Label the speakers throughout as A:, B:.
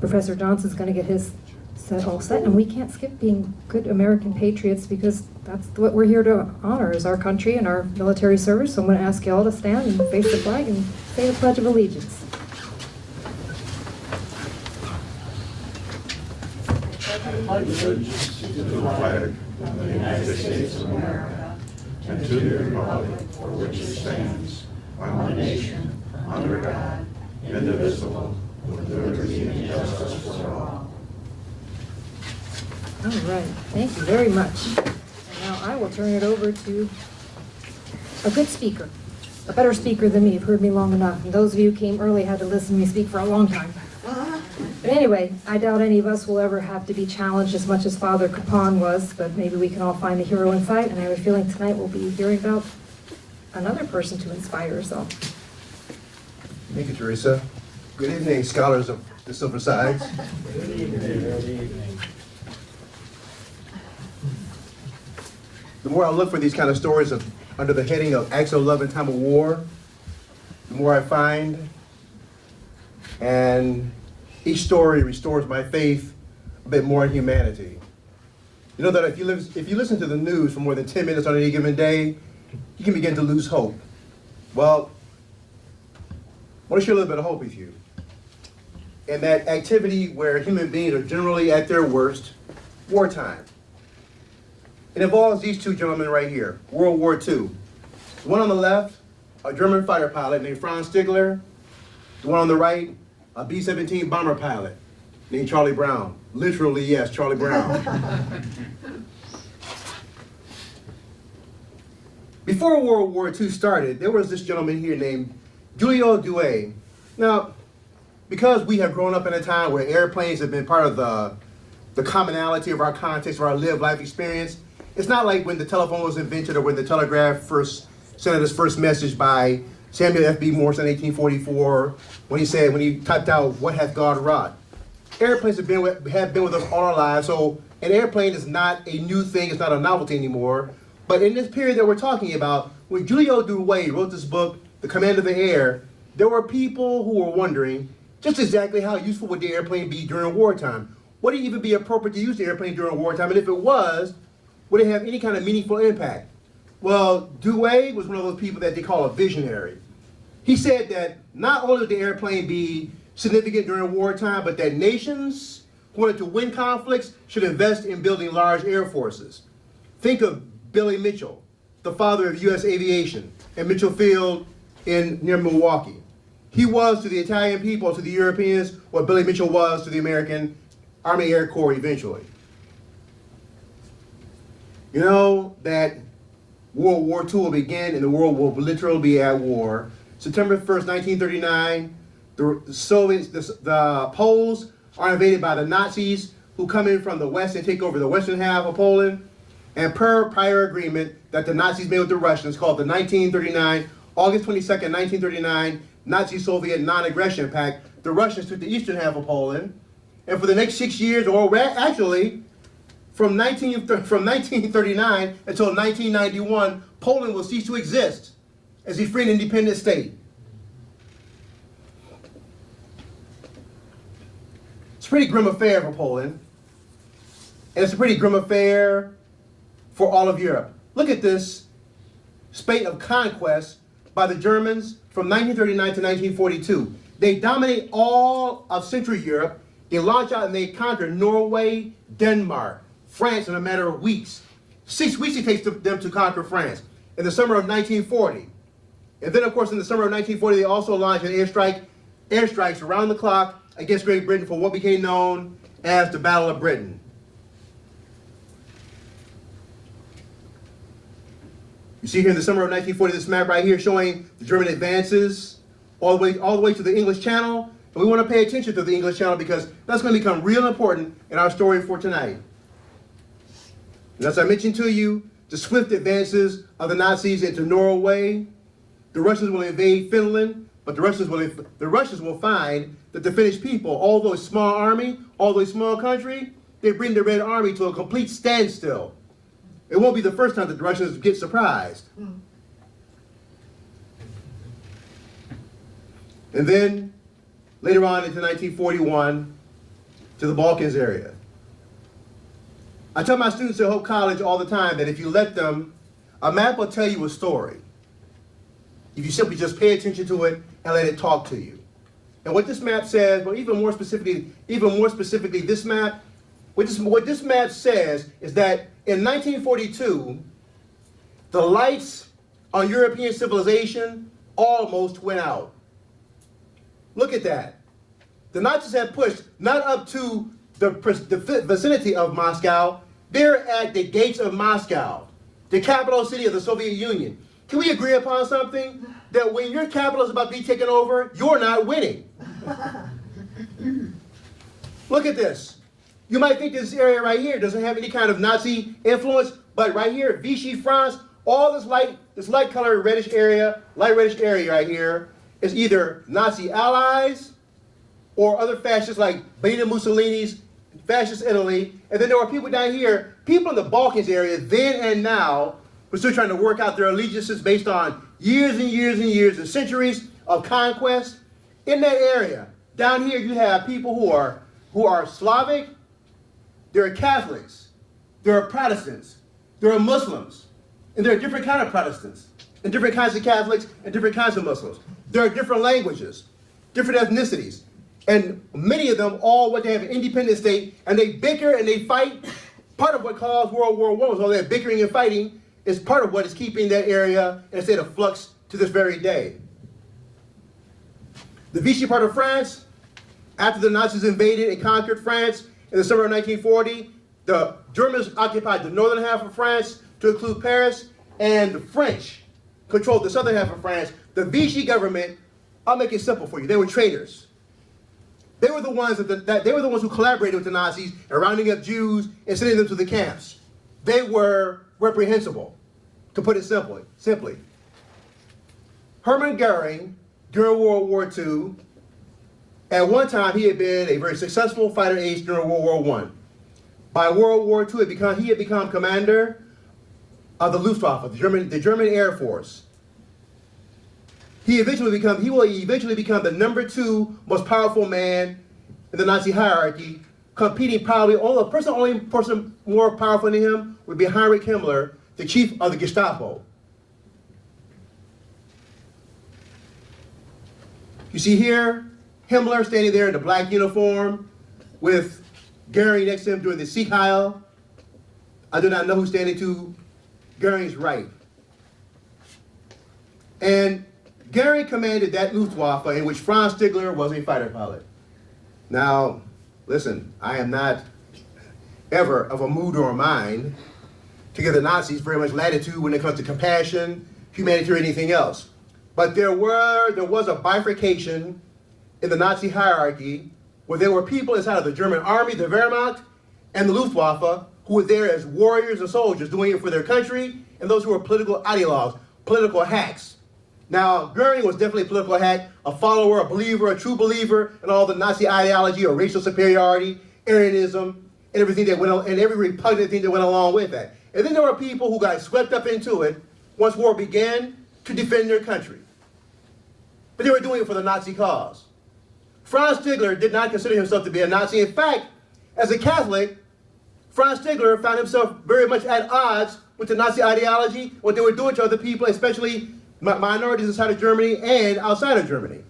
A: Professor Johnson's going to get his all set, and we can't skip being good American patriots because that's what we're here to honor, is our country and our military service. So I'm going to ask you all to stand and face the flag and say the Pledge of Allegiance.
B: Allegiance to the flag of the United States of America and to the republic for which it stands, one nation, under God, indivisible, with liberty and justice for all.
A: All right, thank you very much. And now I will turn it over to a good speaker, a better speaker than me. You've heard me long enough, and those of you who came early had to listen to me speak for a long time. But anyway, I doubt any of us will ever have to be challenged as much as Father Capon was, but maybe we can all find a hero inside, and I have a feeling tonight we'll be hearing about another person to inspire us all.
C: Thank you, Teresa. Good evening, scholars of the Silversides.
D: Good evening. Good evening.
C: The more I look for these kind of stories under the heading of acts of love in time of war, the more I find, and each story restores my faith a bit more in humanity. You know that if you listen to the news for more than 10 minutes on any given day, you can begin to lose hope. Well, I want to share a little bit of hope with you. In that activity where human beings are generally at their worst, wartime. It involves these two gentlemen right here, World War II. The one on the left, a German fighter pilot named Franz Stigler. The one on the right, a B-17 bomber pilot named Charlie Brown. Literally, yes, Charlie Brown. Before World War II started, there was this gentleman here named Giulio Douay. Now, because we have grown up in a time where airplanes have been part of the commonality of our context, of our lived life experience, it's not like when the telephone was invented or when the telegraph first sent its first message by Samuel F.B. Morse in 1844, when he typed out, "What hath God wrought?" Airplanes have been with us all our lives, so an airplane is not a new thing, it's not a novelty anymore. But in this period that we're talking about, when Giulio Douay wrote this book, The Command of the Air, there were people who were wondering just exactly how useful would the airplane be during wartime? Would it even be appropriate to use the airplane during wartime? And if it was, would it have any kind of meaningful impact? Well, Douay was one of those people that they call a visionary. He said that not only would the airplane be significant during wartime, but that nations who wanted to win conflicts should invest in building large air forces. Think of Billy Mitchell, the father of U.S. aviation, in Mitchell Field near Milwaukee. He was to the Italian people, to the Europeans, what Billy Mitchell was to the American Army Air Corps eventually. You know that World War II will begin and the world will literally be at war. September 1st, 1939, the Poles are invaded by the Nazis who come in from the west and take over the western half of Poland. And per prior agreement that the Nazis made with the Russians, called the August 22nd, 1939, Nazi-Soviet Non-Aggression Pact, the Russians took the eastern half of Poland. And for the next 6 years, or actually, from 1939 until 1991, Poland will cease to exist as a free and independent state. It's a pretty grim affair for Poland. And it's a pretty grim affair for all of Europe. Look at this spate of conquest by the Germans from 1939 to 1942. They dominate all of Central Europe. They launch out and they conquer Norway, Denmark, France in a matter of weeks. 6 weeks it takes them to conquer France in the summer of 1940. And then, of course, in the summer of 1940, they also launched an airstrikes around the clock against Great Britain for what became known as the Battle of Britain. You see here in the summer of 1940, this map right here showing the German advances all the way to the English Channel. And we want to pay attention to the English Channel because that's going to become real important in our story for tonight. And as I mentioned to you, the swift advances of the Nazis into Norway. The Russians will invade Finland, but the Russians will find that the Finnish people, although a small army, although a small country, they bring the Red Army to a complete standstill. It won't be the first time that the Russians get surprised. And then, later on into 1941, to the Balkans area. I tell my students at Hope College all the time that if you let them, a map will tell you a story. If you simply just pay attention to it and let it talk to you. And what this map says, well, even more specifically, this map, what this map says is that in 1942, the lights on European civilization almost went out. Look at that. The Nazis had pushed not up to the vicinity of Moscow, they're at the gates of Moscow, the capital city of the Soviet Union. Can we agree upon something? That when your capital is about to be taken over, you're not winning. Look at this. You might think this area right here doesn't have any kind of Nazi influence, but right here, Vichy France, all this light colored reddish area, light reddish area right here is either Nazi allies or other fascists like Benito Mussolini's fascist Italy. And then there were people down here, people in the Balkans area then and now, were still trying to work out their allegiances based on years and years and years and centuries of conquest. In that area, down here you have people who are Slavic, there are Catholics, there are Protestants, there are Muslims, and there are different kinds of Protestants, and different kinds of Catholics, and different kinds of Muslims. There are different languages, different ethnicities, and many of them all want to have an independent state, and they bicker and they fight. Part of what caused World War I was all that bickering and fighting is part of what is keeping that area in a state of flux to this very day. The Vichy part of France, after the Nazis invaded and conquered France in the summer of 1940, the Germans occupied the northern half of France to include Paris, and the French controlled the southern half of France. The Vichy government, I'll make it simple for you, they were traitors. They were the ones who collaborated with the Nazis in rounding up Jews and sending them to the camps. They were reprehensible, to put it simply. Hermann Goering, during World War II, at one time he had been a very successful fighter ace during World War I. By World War II, he had become commander of the Luftwaffe, the German Air Force. He will eventually become the #2 most powerful man in the Nazi hierarchy, competing probably only person more powerful than him would be Heinrich Himmler, the chief of the Gestapo. You see here, Himmler standing there in the black uniform with Goering next to him doing the Sieg Heil. I do not know who's standing to Goering's right. And Goering commanded that Luftwaffe in which Franz Stigler was a fighter pilot. Now, listen, I am not ever of a mood or a mind to give the Nazis very much latitude when it comes to compassion, humanity, or anything else. But there was a bifurcation in the Nazi hierarchy where there were people inside of the German army, the Wehrmacht, and the Luftwaffe who were there as warriors and soldiers doing it for their country, and those who were political ideologues, political hacks. Now, Goering was definitely a political hack, a follower, a believer, a true believer in all the Nazi ideology or racial superiority, Aryanism, and everything that went on, and every repugnant thing that went along with that. And then there were people who got swept up into it once war began to defend their country. But they were doing it for the Nazi cause. Franz Stigler did not consider himself to be a Nazi. In fact, as a Catholic, Franz Stigler found himself very much at odds with the Nazi ideology, what they were doing to other people, especially minorities inside of Germany and outside of Germany.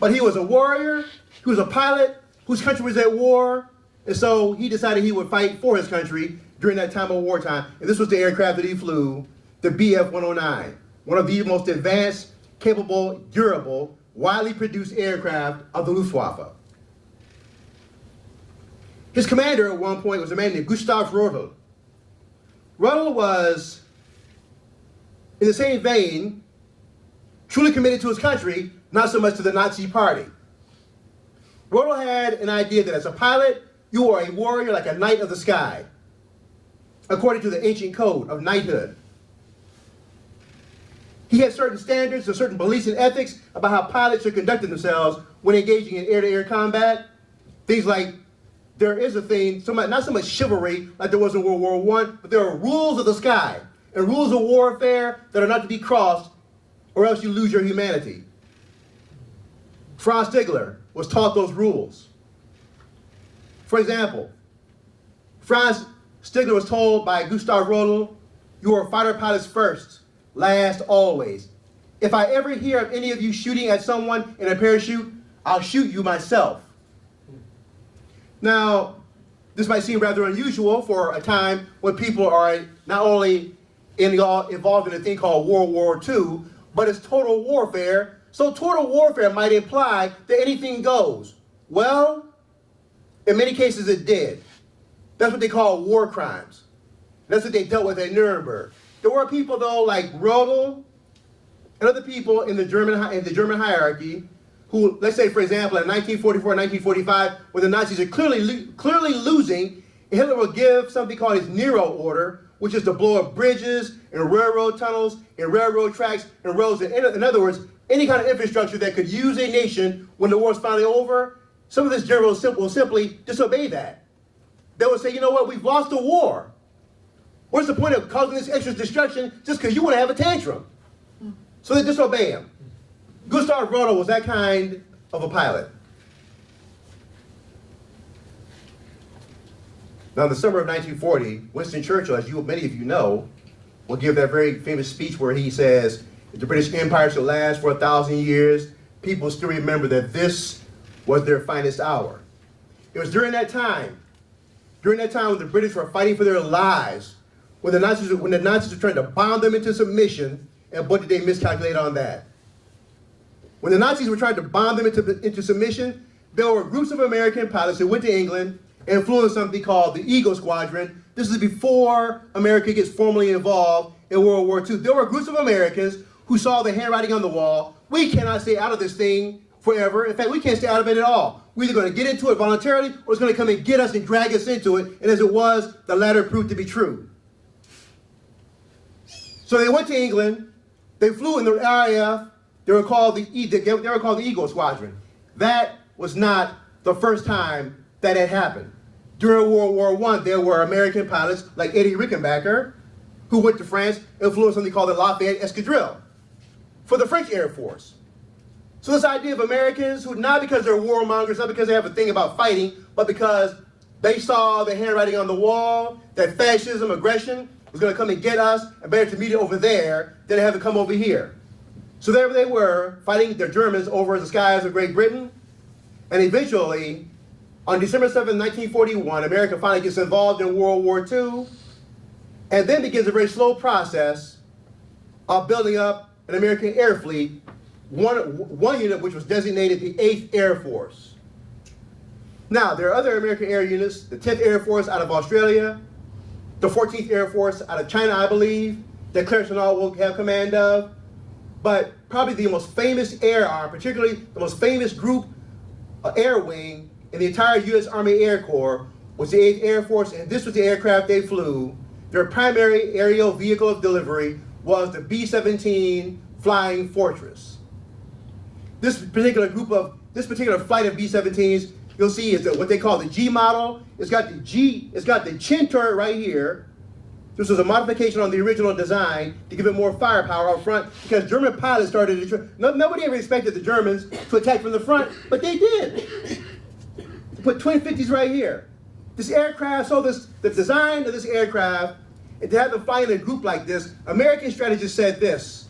C: But he was a warrior, he was a pilot whose country was at war, and so he decided he would fight for his country during that time of wartime. And this was the aircraft that he flew, the Bf-109, one of the most advanced, capable, durable, widely produced aircraft of the Luftwaffe. His commander at one point was a man named Gustav Rodel. Rodel was, in the same vein, truly committed to his country, not so much to the Nazi party. Rodel had an idea that as a pilot, you are a warrior like a knight of the sky, according to the ancient code of knighthood. He had certain standards and certain beliefs and ethics about how pilots should conduct themselves when engaging in air-to-air combat. Things like, there is a thing, not so much chivalry like there was in World War I, but there are rules of the sky and rules of warfare that are not to be crossed or else you lose your humanity. Franz Stigler was taught those rules. For example, Franz Stigler was told by Gustav Rodel, "You are fighter pilots first, last always. If I ever hear of any of you shooting at someone in a parachute, I'll shoot you myself." Now, this might seem rather unusual for a time when people are not only involved in a thing called World War II, but it's total warfare. So total warfare might imply that anything goes. Well, in many cases it did. That's what they call war crimes. That's what they dealt with at Nuremberg. There were people, though, like Rodel and other people in the German hierarchy who, let's say, for example, in 1944 and 1945, when the Nazis are clearly losing, Hitler will give something called his Nero order, which is to blow up bridges and railroad tunnels and railroad tracks and roads. In other words, any kind of infrastructure that could use a nation when the war's finally over. Some of these generals will simply disobey that. They will say, you know what, we've lost the war. What's the point of causing this extra destruction just because you want to have a tantrum? So they disobey him. Gustav Rodel was that kind of a pilot. Now, in the summer of 1940, Winston Churchill, as many of you know, will give that very famous speech where he says, if the British Empire shall last for 1,000 years, people still remember that this was their finest hour. It was during that time when the British were fighting for their lives, when the Nazis were trying to bomb them into submission, and what did they miscalculate on that? When the Nazis were trying to bomb them into submission, there were groups of American pilots who went to England and flew in something called the Eagle Squadron. This is before America gets formally involved in World War II. There were groups of Americans who saw the handwriting on the wall. We cannot stay out of this thing forever. In fact, we can't stay out of it at all. We're either going to get into it voluntarily or it's going to come and get us and drag us into it. And as it was, the latter proved to be true. So they went to England. They flew in the RAF. They were called the Eagle Squadron. That was not the first time that had happened. During World War I, there were American pilots like Eddie Rickenbacker who went to France and flew in something called the Lafayette Escadrille for the French Air Force. So this idea of Americans who, not because they're warmongers, not because they have a thing about fighting, but because they saw the handwriting on the wall, that fascism, aggression was going to come and get us, and better to meet it over there than to have it come over here. So there they were, fighting the Germans over the skies of Great Britain, and eventually, on December 7, 1941, America finally gets involved in World War II, and then begins a very slow process of building up an American air fleet, one unit which was designated the 8th Air Force. Now, there are other American air units, the 10th Air Force out of Australia, the 14th Air Force out of China, I believe, that Clarence Renaud will have command of, but probably the most famous air arm, particularly the most famous group air wing in the entire U.S. Army Air Corps was the 8th Air Force, and this was the aircraft they flew. Their primary aerial vehicle of delivery was the B-17 Flying Fortress. This particular flight of B-17s, you'll see, is what they call the G model. It's got the chin turret right here. This was a modification on the original design to give it more firepower up front because German pilots started to nobody ever expected the Germans to attack from the front, but they did. Put twin 50s right here. This aircraft, the design of this aircraft, and to have them fly in a group like this, American strategists said this: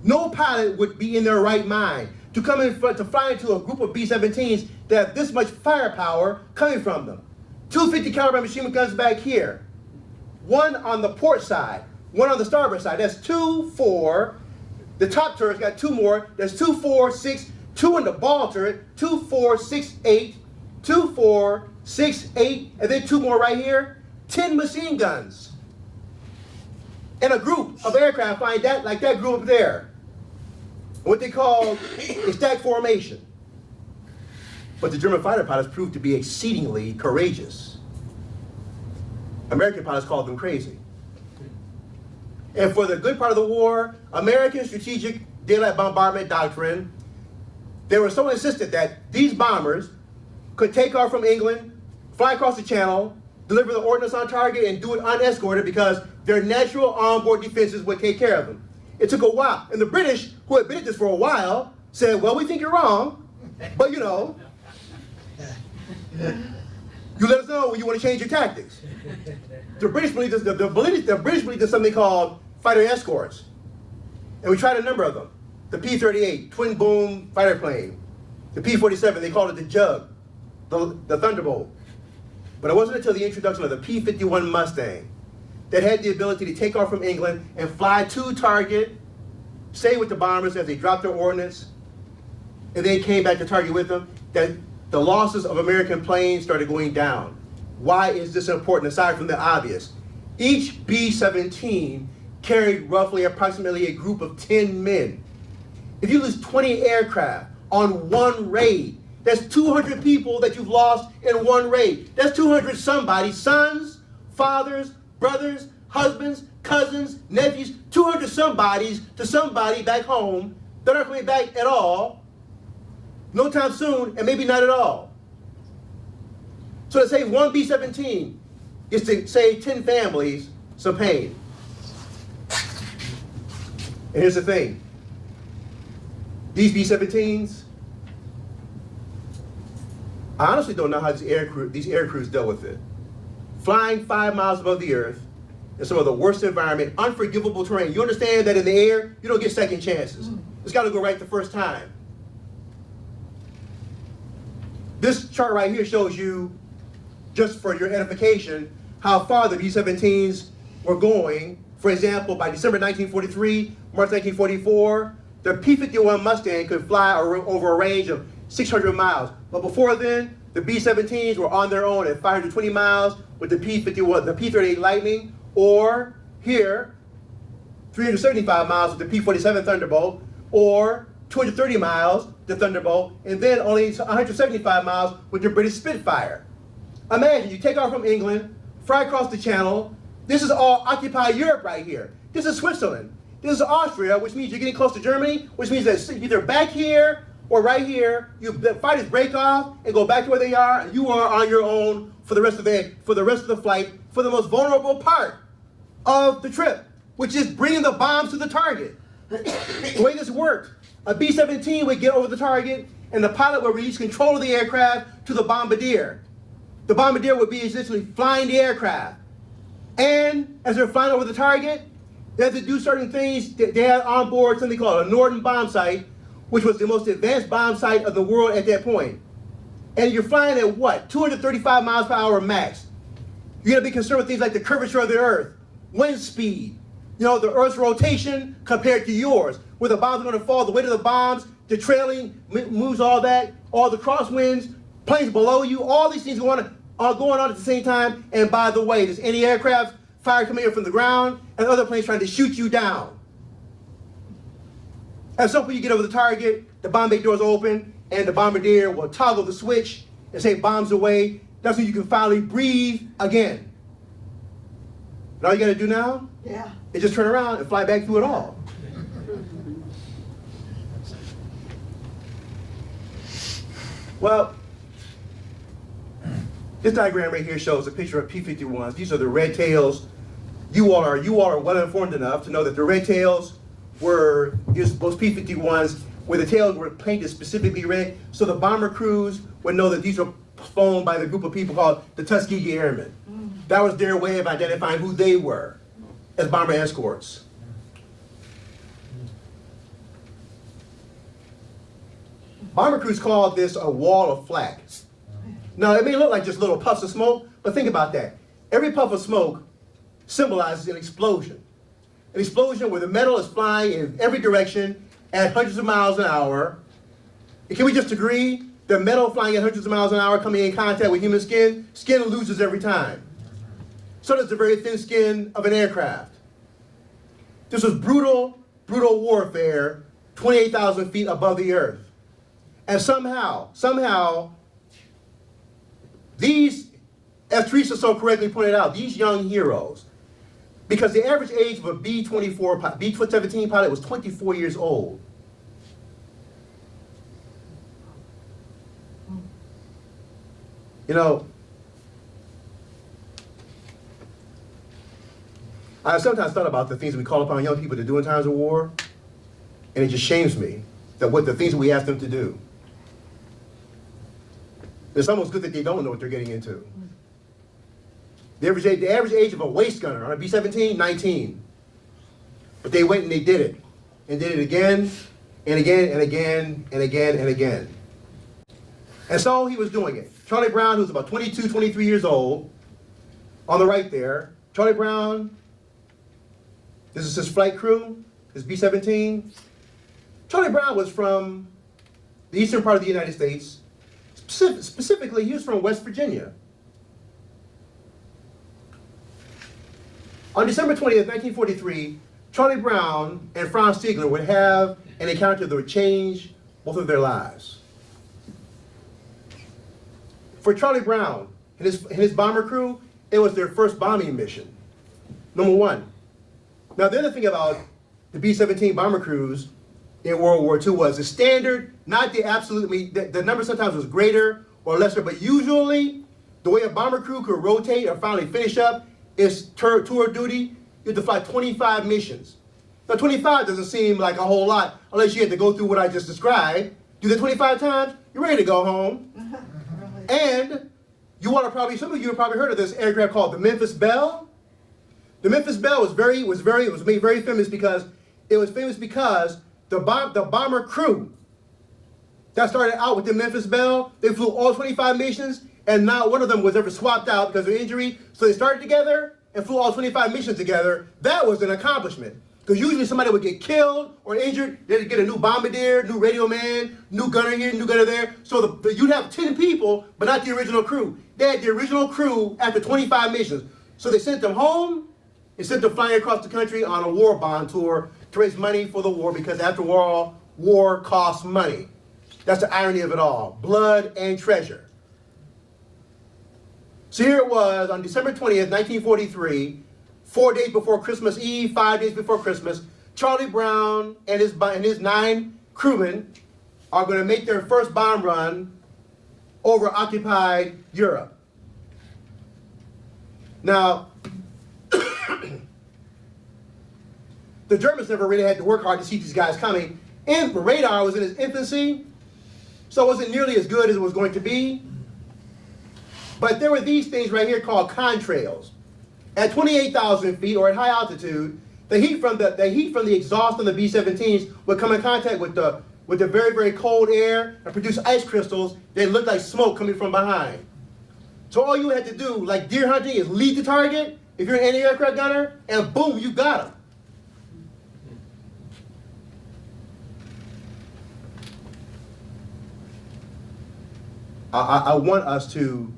C: no pilot would be in their right mind to come in front, to fly into a group of B-17s that have this much firepower coming from them. 250 caliber machine guns back here. One on the port side, one on the starboard side. That's 2, 4. The top turret's got 2 more. There's 2, 4, 6, 2 in the ball turret, 2, 4, 6, 8, 2, 4, 6, 8, and then 2 more right here. 10 machine guns. And a group of aircraft flying like that group up there. What they call a stack formation. But the German fighter pilots proved to be exceedingly courageous. American pilots called them crazy. And for the good part of the war, American strategic daylight bombardment doctrine, they were so insistent that these bombers could take off from England, fly across the channel, deliver the ordnance on target, and do it unescorted because their natural onboard defenses would take care of them. It took a while. And the British, who had been at this for a while, said, well, we think you're wrong, but you know. You let us know when you want to change your tactics. The British believe this, the British believe there's something called fighter escorts. And we tried a number of them. The P-38, twin boom fighter plane. The P-47, they called it the Jug, the Thunderbolt. But it wasn't until the introduction of the P-51 Mustang that had the ability to take off from England and fly to target, stay with the bombers as they dropped their ordnance, and then came back to target with them, that the losses of American planes started going down. Why is this important, aside from the obvious? Each B-17 carried roughly approximately a group of 10 men. If you lose 20 aircraft on one raid, that's 200 people that you've lost in one raid. That's 200 somebody, sons, fathers, brothers, husbands, cousins, nephews, 200 somebodies to somebody back home that aren't coming back at all, no time soon, and maybe not at all. So to save one B-17 is to save 10 families some pain. And here's the thing. These B-17s, I honestly don't know how these air crews dealt with it. Flying 5 miles above the earth in some of the worst environment, unforgivable terrain. You understand that in the air, you don't get second chances. It's got to go right the first time. This chart right here shows you, just for your edification, how far the B-17s were going. For example, by December 1943, March 1944, the P-51 Mustang could fly over a range of 600 miles. But before then, the B-17s were on their own at 520 miles with the P-51, the P-38 Lightning, or here, 375 miles with the P-47 Thunderbolt, or 230 miles, the Thunderbolt, and then only 175 miles with the British Spitfire. Imagine, you take off from England, fly across the channel. This is all occupied Europe right here. This is Switzerland. This is Austria, which means you're getting close to Germany, which means that either back here or right here, the fighters break off and go back to where they are, and you are on your own for the rest of the flight, for the most vulnerable part of the trip, which is bringing the bombs to the target. The way this worked, a B-17 would get over the target, and the pilot would release control of the aircraft to the bombardier. The bombardier would be essentially flying the aircraft. And as they're flying over the target, they had to do certain things. They had on board something called a Norden bomb sight, which was the most advanced bomb sight of the world at that point. And you're flying at what? 235 miles per hour max. You're gonna be concerned with things like the curvature of the earth, wind speed, you know, the earth's rotation compared to yours, where the bombs are gonna fall, the weight of the bombs, the trailing moves, all that, all the crosswinds, planes below you, all these things are going on at the same time. And by the way, there's any aircraft fire coming in from the ground and other planes trying to shoot you down. At some point you get over the target, the bomb bay doors open, and the bombardier will toggle the switch and say bombs away. That's when you can finally breathe again. And all you gotta do now is just turn around and fly back through it all. Well, this diagram right here shows a picture of P-51s. These are the red tails. You all are well informed enough to know that the red tails were those P-51s where the tails were painted specifically red, so the bomber crews would know that these were flown by the group of people called the Tuskegee Airmen. That was their way of identifying who they were as bomber escorts. Bomber crews called this a wall of flak. Now, it may look like just little puffs of smoke, but think about that. Every puff of smoke symbolizes an explosion. An explosion where the metal is flying in every direction at hundreds of miles an hour. And can we just agree that metal flying at hundreds of miles an hour coming in contact with human skin loses every time. So does the very thin skin of an aircraft. This was brutal, brutal warfare 28,000 feet above the earth. And somehow, these, as Teresa so correctly pointed out, these young heroes, because the average age of a B-17 pilot was 24 years old. You know, I've sometimes thought about the things we call upon young people to do in times of war, and it just shames me that what the things we ask them to do. It's almost good that they don't know what they're getting into. The average age of a waist gunner on a B-17, 19. But they went and they did it. And did it again, and again, and again, and again, and again. And so he was doing it. Charlie Brown, who's about 22, 23 years old, on the right there. Charlie Brown, this is his flight crew, his B-17. Charlie Brown was from the eastern part of the United States. Specifically, he was from West Virginia. On December 20th, 1943, Charlie Brown and Franz Ziegler would have an encounter that would change both of their lives. For Charlie Brown and his bomber crew, it was their first bombing mission. Number one. Now, the other thing about the B-17 bomber crews in World War II was the standard, not the absolute, I mean, the number sometimes was greater or lesser, but usually the way a bomber crew could rotate or finally finish up its tour duty, you had to fly 25 missions. Now, 25 doesn't seem like a whole lot unless you had to go through what I just described. Do that 25 times, you're ready to go home. And you want to probably, some of you have probably heard of this aircraft called the Memphis Belle. The Memphis Belle was made very famous because the bomber crew that started out with the Memphis Belle, they flew all 25 missions, and not one of them was ever swapped out because of injury. So they started together and flew all 25 missions together. That was an accomplishment. Because usually somebody would get killed or injured, they'd get a new bombardier, new radio man, new gunner here, new gunner there. So you'd have 10 people, but not the original crew. They had the original crew after 25 missions. So they sent them home and sent them flying across the country on a war bond tour to raise money for the war, because after all, war costs money. That's the irony of it all. Blood and treasure. So here it was on December 20th, 1943, 4 days before Christmas Eve, 5 days before Christmas, Charlie Brown and his 9 crewmen are going to make their first bomb run over occupied Europe. Now, the Germans never really had to work hard to see these guys coming. And the radar was in its infancy, so it wasn't nearly as good as it was going to be. But there were these things right here called contrails. At 28,000 feet, or at high altitude, the heat from the exhaust on the B-17s would come in contact with the very, very cold air and produce ice crystals that looked like smoke coming from behind. So all you had to do, like deer hunting, is lead the target, if you're an anti-aircraft gunner, and boom, you got him. I want us to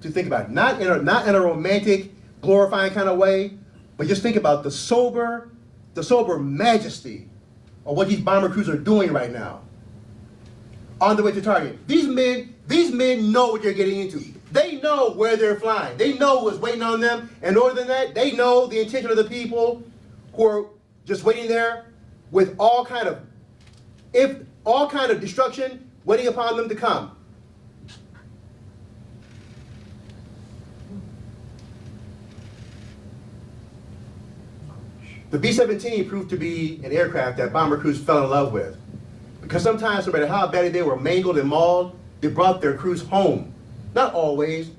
C: think about it, not in a romantic, glorifying kind of way, but just think about the sober majesty of what these bomber crews are doing right now on the way to target. These men know what they're getting into. They know where they're flying. They know what's waiting on them. And more than that, they know the intention of the people who are just waiting there with all kind of destruction waiting upon them to come. The B-17 proved to be an aircraft that bomber crews fell in love with. Because sometimes, no matter how badly they were mangled and mauled, they brought their crews home. Not always,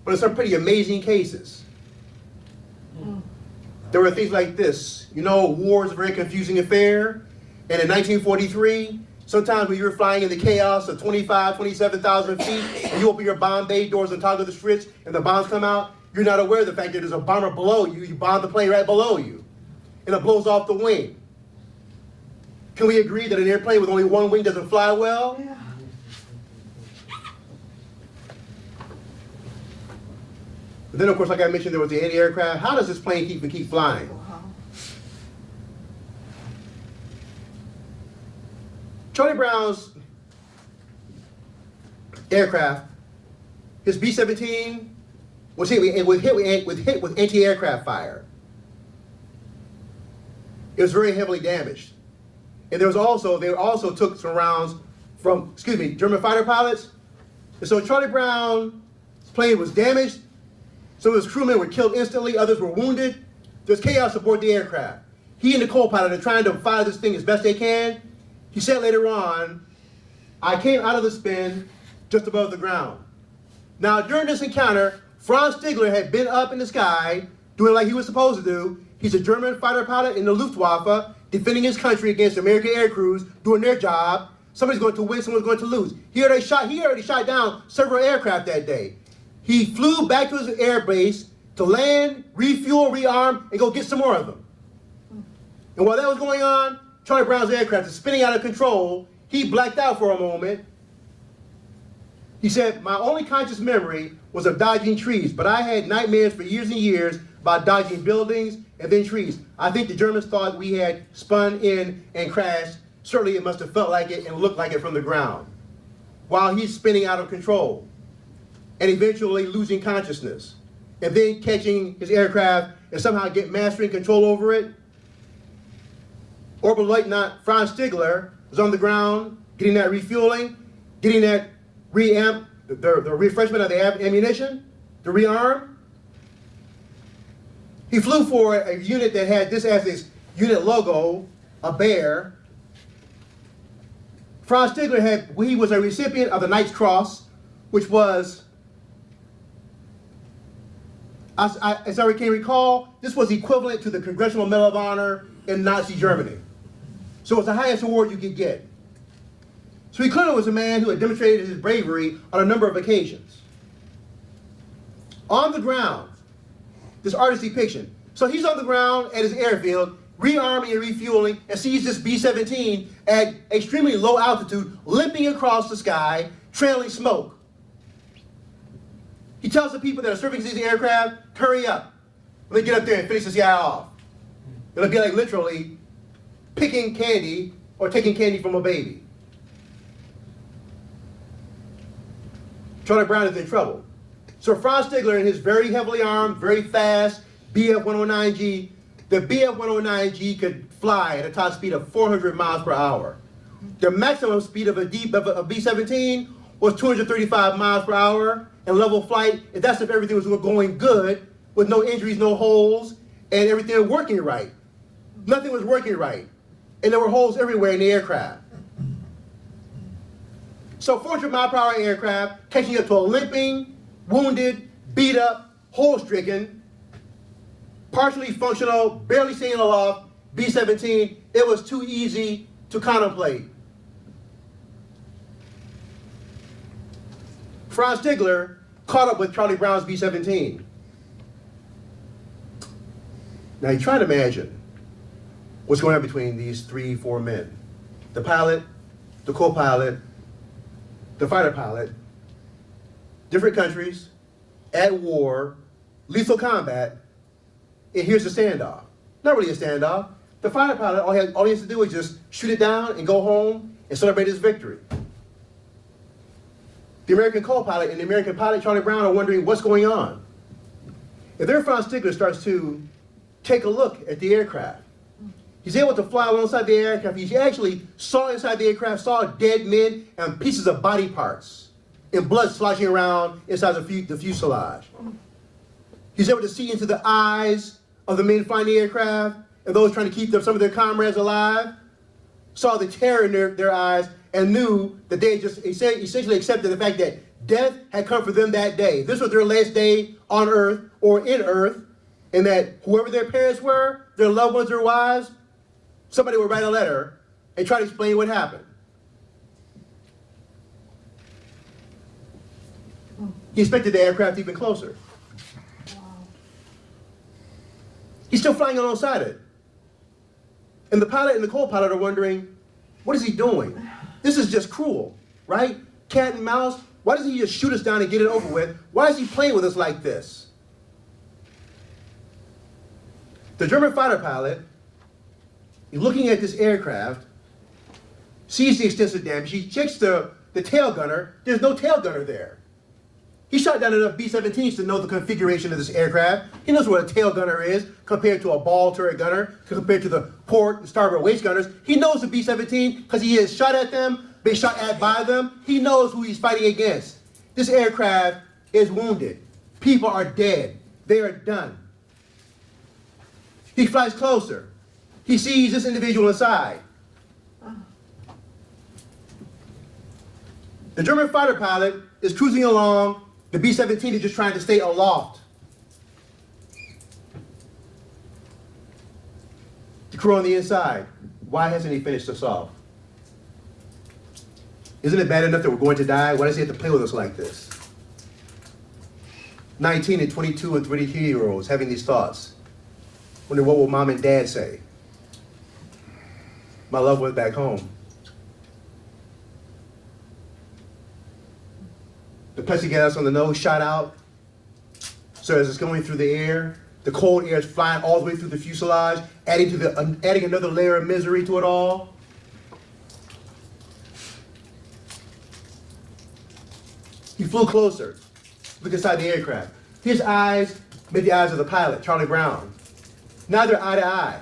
C: but in some pretty amazing cases. There were things like this. You know, war is a very confusing affair. And in 1943, sometimes when you're flying in the chaos of 25, 27,000 feet, and you open your bomb bay doors and toggle the switch, and the bombs come out, you're not aware of the fact that there's a bomber below you. You bomb the plane right below you, and it blows off the wing. Can we agree that an airplane with only one wing doesn't fly well? Yeah. But then, of course, like I mentioned, there was the anti-aircraft. How does this plane keep flying? Charlie Brown's aircraft, his B-17, was hit with anti-aircraft fire. It was very heavily damaged. And they also took some rounds from, German fighter pilots. And so Charlie Brown's plane was damaged. Some of his crewmen were killed instantly, others were wounded. There's chaos aboard the aircraft. He and the co-pilot are trying to fly this thing as best they can. He said later on, "I came out of the spin just above the ground." Now, during this encounter, Franz Stigler had been up in the sky doing like he was supposed to do. He's a German fighter pilot in the Luftwaffe, defending his country against American air crews, doing their job. Somebody's going to win, someone's going to lose. He already shot down several aircraft that day. He flew back to his air base to land, refuel, rearm, and go get some more of them. And while that was going on, Charlie Brown's aircraft is spinning out of control. He blacked out for a moment. He said, my only conscious memory was of dodging trees, but I had nightmares for years and years about dodging buildings and then trees. I think the Germans thought we had spun in and crashed. Certainly it must have felt like it and looked like it from the ground. While he's spinning out of control and eventually losing consciousness and then catching his aircraft and somehow mastering control over it. Orbital Lieutenant Franz Stigler was on the ground getting that refueling, getting that the refreshment of the ammunition, the rearm. He flew for a unit that had this as its unit logo, a bear. Franz Stigler he was a recipient of the Knight's Cross, which was, as I can recall, this was equivalent to the Congressional Medal of Honor in Nazi Germany. So it's the highest award you could get. So he clearly was a man who had demonstrated his bravery on a number of occasions. On the ground, this artist's depiction. So he's on the ground at his airfield, rearming and refueling, and sees this B-17 at extremely low altitude, limping across the sky, trailing smoke. He tells the people that are serving these aircraft, hurry up. Let me get up there and finish this guy off. It'll be like literally picking candy or taking candy from a baby. Charlie Brown is in trouble. So Franz Stigler in his very heavily armed, very fast BF-109G, the BF-109G could fly at a top speed of 400 miles per hour. The maximum speed of a B-17 was 235 miles per hour and level flight, and that's if everything was going good, with no injuries, no holes, and everything was working right. Nothing was working right, and there were holes everywhere in the aircraft. So 400 mile per hour aircraft catching up to a limping, wounded, beat up, hole-stricken, partially functional, barely staying aloft B-17, it was too easy to contemplate. Franz Stigler caught up with Charlie Brown's B-17. Now you try to imagine what's going on between these 4 men. The pilot, the co-pilot, the fighter pilot, different countries, at war, lethal combat, and here's the standoff. Not really a standoff. The fighter pilot, all he has to do is just shoot it down and go home and celebrate his victory. The American co-pilot and the American pilot, Charlie Brown, are wondering what's going on. And then Franz Stigler starts to take a look at the aircraft. He's able to fly alongside the aircraft. He actually saw inside the aircraft, saw dead men and pieces of body parts and blood sloshing around inside the fuselage. He's able to see into the eyes of the men flying the aircraft and those trying to keep some of their comrades alive, saw the terror in their eyes and knew that they just essentially accepted the fact that death had come for them that day. This was their last day on Earth or in Earth, and that whoever their parents were, their loved ones, their wives, somebody would write a letter and try to explain what happened. He inspected the aircraft even closer. He's still flying alongside it. And the pilot and the co-pilot are wondering, what is he doing? This is just cruel, right? Cat and mouse. Why doesn't he just shoot us down and get it over with? Why is he playing with us like this? The German fighter pilot, looking at this aircraft, sees the extensive damage. He checks the tail gunner. There's no tail gunner there. He shot down enough B-17s to know the configuration of this aircraft. He knows what a tail gunner is compared to a ball turret gunner, compared to the port and starboard waist gunners. He knows the B-17 because he has shot at them, been shot at by them. He knows who he's fighting against. This aircraft is wounded. People are dead. They are done. He flies closer. He sees this individual inside. The German fighter pilot is cruising along The B-17 is just trying to stay aloft. The crew on the inside, why hasn't he finished us off? Isn't it bad enough that we're going to die? Why does he have to play with us like this? 19 and 22 and 23-year-olds having these thoughts. Wonder what will mom and dad say? My loved ones back home. The plexiglass on the nose shot out. So as it's going through the air, the cold air is flying all the way through the fuselage, adding another layer of misery to it all. He flew closer. Look inside the aircraft. His eyes met the eyes of the pilot, Charlie Brown. Now they're eye to eye.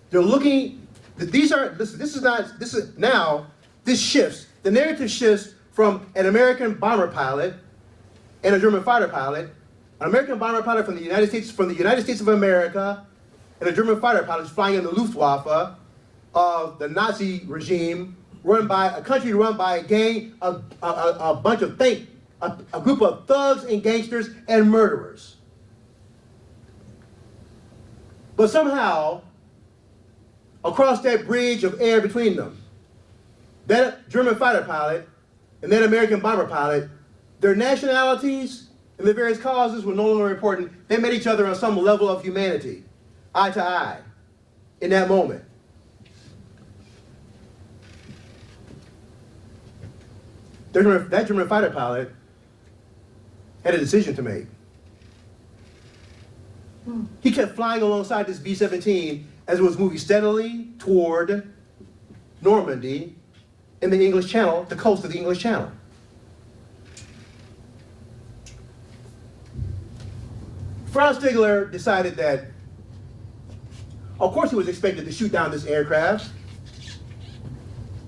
C: They're looking. This shifts. The narrative shifts from an American bomber pilot and a German fighter pilot, an American bomber pilot from the United States of America, and a German fighter pilot flying in the Luftwaffe of the Nazi regime, run by a country run by a gang, a group of thugs and gangsters and murderers. But somehow, across that bridge of air between them, that German fighter pilot and that American bomber pilot, their nationalities and their various causes were no longer important. They met each other on some level of humanity, eye to eye, in that moment. That German fighter pilot had a decision to make. He kept flying alongside this B-17 as it was moving steadily toward Normandy in the English Channel, the coast of the English Channel. Franz Stigler decided that, of course he was expected to shoot down this aircraft.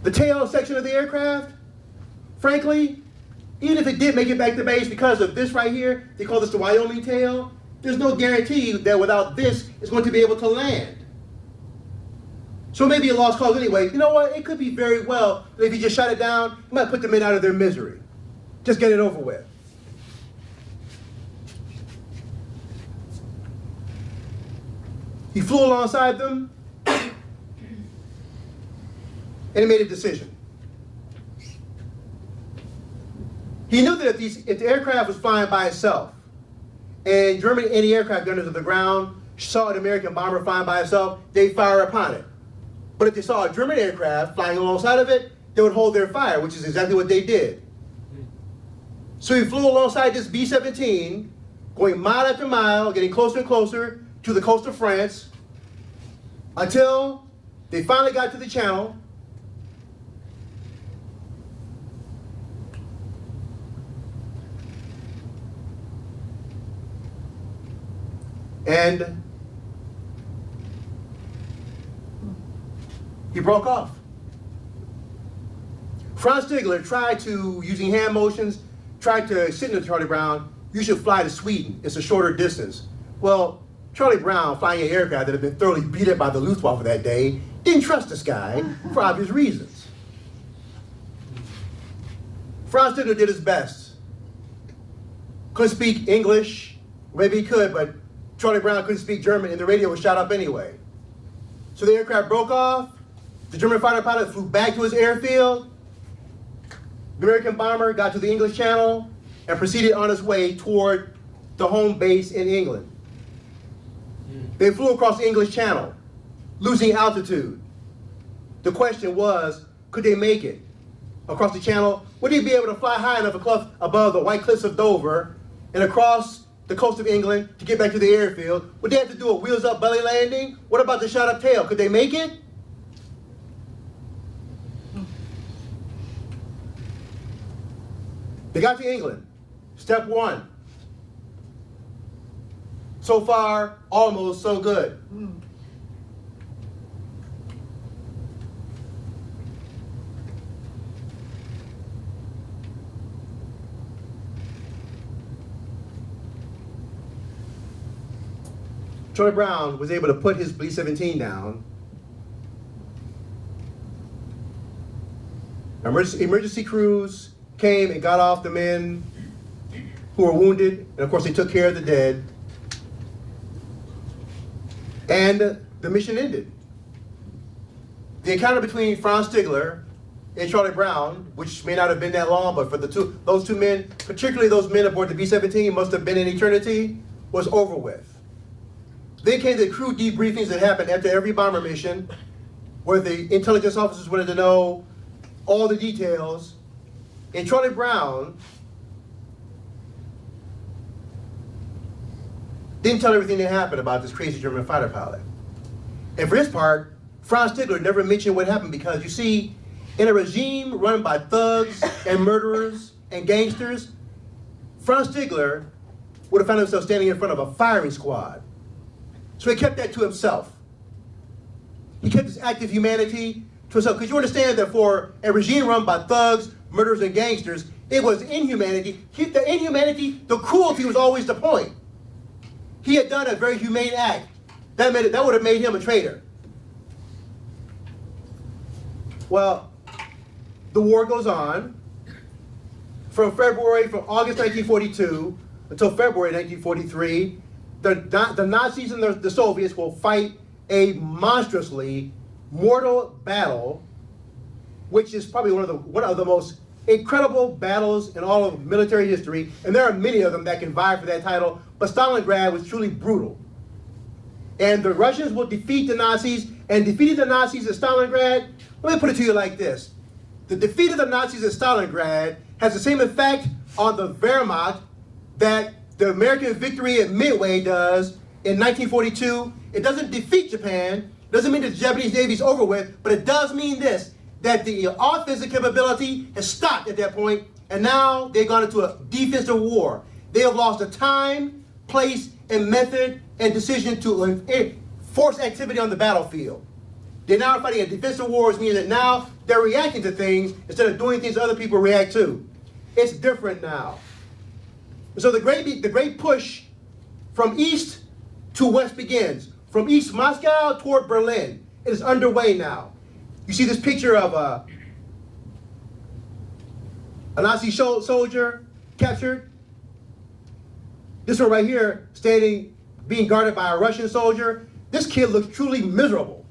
C: The tail section of the aircraft, frankly, even if it did make it back to base because of this right here, they call this the Wyoming tail, there's no guarantee that without this, it's going to be able to land. So maybe a lost cause anyway. You know what? It could be very well that if you just shot it down, it might put the men out of their misery. Just get it over with. He flew alongside them, and he made a decision. He knew that if the aircraft was flying by itself, and German anti-aircraft gunners on the ground saw an American bomber flying by itself, they'd fire upon it. But if they saw a German aircraft flying alongside of it, they would hold their fire, which is exactly what they did. So he flew alongside this B-17, going mile after mile, getting closer and closer to the coast of France, until they finally got to the channel. And he broke off. Franz Stigler tried to, using hand motions, tried to signal to Charlie Brown, you should fly to Sweden. It's a shorter distance. Well, Charlie Brown, flying an aircraft that had been thoroughly beat up by the Luftwaffe that day, didn't trust this guy for obvious reasons. Franz Stigler did his best. Couldn't speak English, maybe he could, but Charlie Brown couldn't speak German and the radio was shot up anyway. So the aircraft broke off, the German fighter pilot flew back to his airfield, the American bomber got to the English Channel and proceeded on his way toward the home base in England. They flew across the English Channel, losing altitude. The question was, could they make it across the channel? Would they be able to fly high enough above the white cliffs of Dover and across the coast of England to get back to the airfield? Would they have to do a wheels up belly landing? What about the shot up tail? Could they make it? They got to England. Step one. So far, almost so good. Charlie Brown was able to put his B-17 down. Emergency crews came and got off the men who were wounded, and of course they took care of the dead. And the mission ended. The encounter between Franz Stigler and Charlie Brown, which may not have been that long, but for those two men, particularly those men aboard the B-17, must have been an eternity, was over with. Then came the crew debriefings that happened after every bomber mission, where the intelligence officers wanted to know all the details. And Charlie Brown didn't tell everything that happened about this crazy German fighter pilot. And for his part, Franz Stigler never mentioned what happened because, you see, in a regime run by thugs and murderers and gangsters, Franz Stigler would have found himself standing in front of a firing squad. So he kept that to himself. He kept his act of humanity to himself. Because you understand that for a regime run by thugs, murderers, and gangsters, it was inhumanity. The inhumanity, the cruelty was always the point. He had done a very humane act. That would have made him a traitor. Well, the war goes on from August 1942 until February 1943. The Nazis and the Soviets will fight a monstrously mortal battle, which is probably one of the most incredible battles in all of military history, and there are many of them that can vie for that title, but Stalingrad was truly brutal. And the Russians will defeat the Nazis, and defeating the Nazis at Stalingrad, let me put it to you like this. The defeat of the Nazis at Stalingrad has the same effect on the Wehrmacht that the American victory at Midway does in 1942. It doesn't defeat Japan, doesn't mean the Japanese Navy is over with, but it does mean this, that the offensive capability has stopped at that point, and now they've gone into a defensive war. They have lost the time, place, and method and decision to force activity on the battlefield. They're now fighting a defensive war, which means that now they're reacting to things instead of doing things other people react to. It's different now. So the great push from east to west begins. From East Moscow toward Berlin. It is underway now. You see this picture of a Nazi soldier captured. This one right here, being guarded by a Russian soldier. This kid looks truly miserable.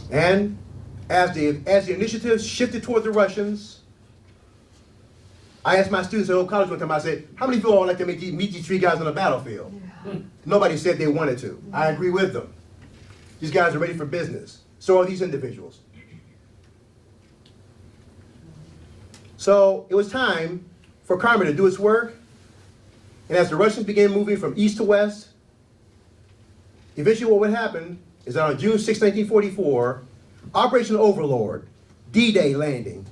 C: And as the initiative shifted toward the Russians, I asked my students at Old College one time, I said, how many of you all would like to meet these three guys on the battlefield? Yeah. Nobody said they wanted to. I agree with them. These guys are ready for business. So are these individuals. So it was time for karma to do its work. And as the Russians began moving from east to west, eventually what would happen is that on June 6, 1944, Operation Overlord, D-Day landing,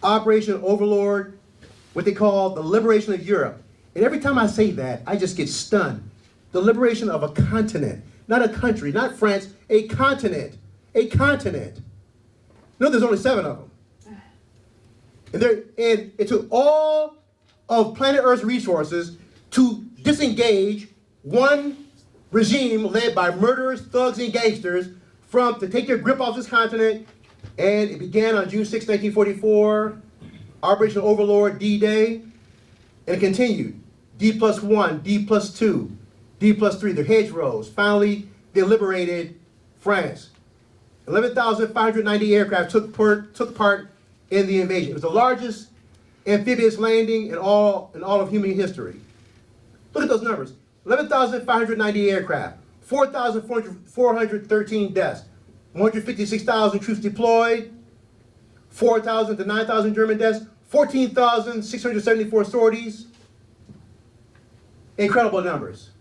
C: Operation Overlord, what they call the liberation of Europe. And every time I say that, I just get stunned. The liberation of a continent, not a country, not France, a continent, a continent. No, there's only 7 of them. And it took all of planet Earth's resources to disengage one regime led by murderers, thugs, and gangsters to take their grip off this continent. And it began on June 6, 1944, Operation Overlord, D-Day, and it continued. D+1, D+2, D+3, the hedgerows. Finally, they liberated France. 11,590 aircraft took part in the invasion. It was the largest amphibious landing in all of human history. Look at those numbers. 11,590 aircraft, 4,413 deaths, 156,000 troops deployed, 4,000 to 9,000 German deaths, 14,674 sorties. Incredible numbers.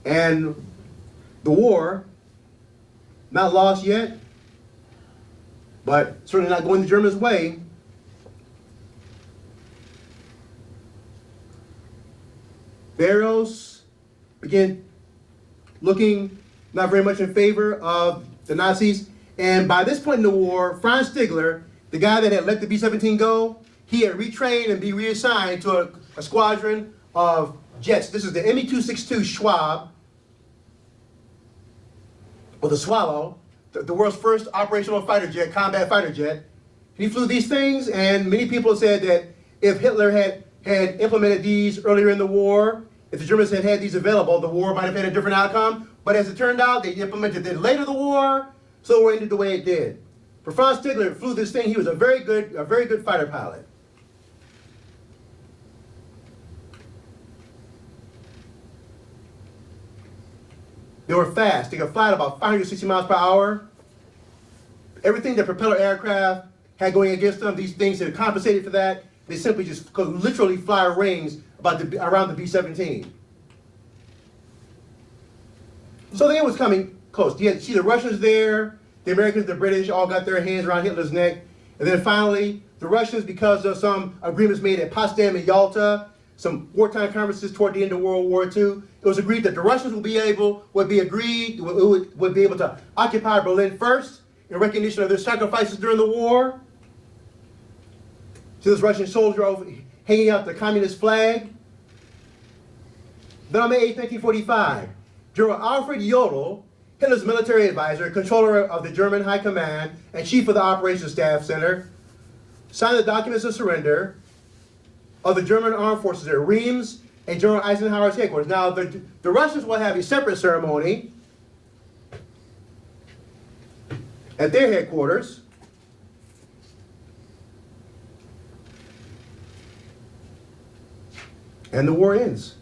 C: And the war, not lost yet, but certainly not going the Germans' way. Barrows began looking not very much in favor of the Nazis. And by this point in the war, Franz Stigler, the guy that had let the B-17 go, he had retrained and be reassigned to a squadron of jets. This is the Me-262 Schwab, or the Swallow, the world's first operational fighter jet, combat fighter jet. He flew these things, and many people said that if Hitler had implemented these earlier in the war, if the Germans had had these available, the war might have had a different outcome. But as it turned out, they implemented it later in the war, so it ended the way it did. For Franz Stigler flew this thing. He was a very good fighter pilot. They were fast. They could fly at about 560 miles per hour. Everything that propeller aircraft had going against them, these things that compensated for that, they simply just could literally fly rings around the B-17. So the end was coming close. You had to see the Russians there, the Americans, the British all got their hands around Hitler's neck. And then finally, the Russians, because of some agreements made at Potsdam and Yalta, some wartime conferences toward the end of World War II, it was agreed that the Russians would be able to occupy Berlin first in recognition of their sacrifices during the war. So this Russian soldier hanging out the communist flag. Then on May 8, 1945, General Alfred Jodl, Hitler's military advisor, controller of the German High Command, and chief of the Operations Staff Center, signed the documents of surrender of the German armed forces at Reims and General Eisenhower's headquarters. Now, the Russians will have a separate ceremony at their headquarters. And the war ends.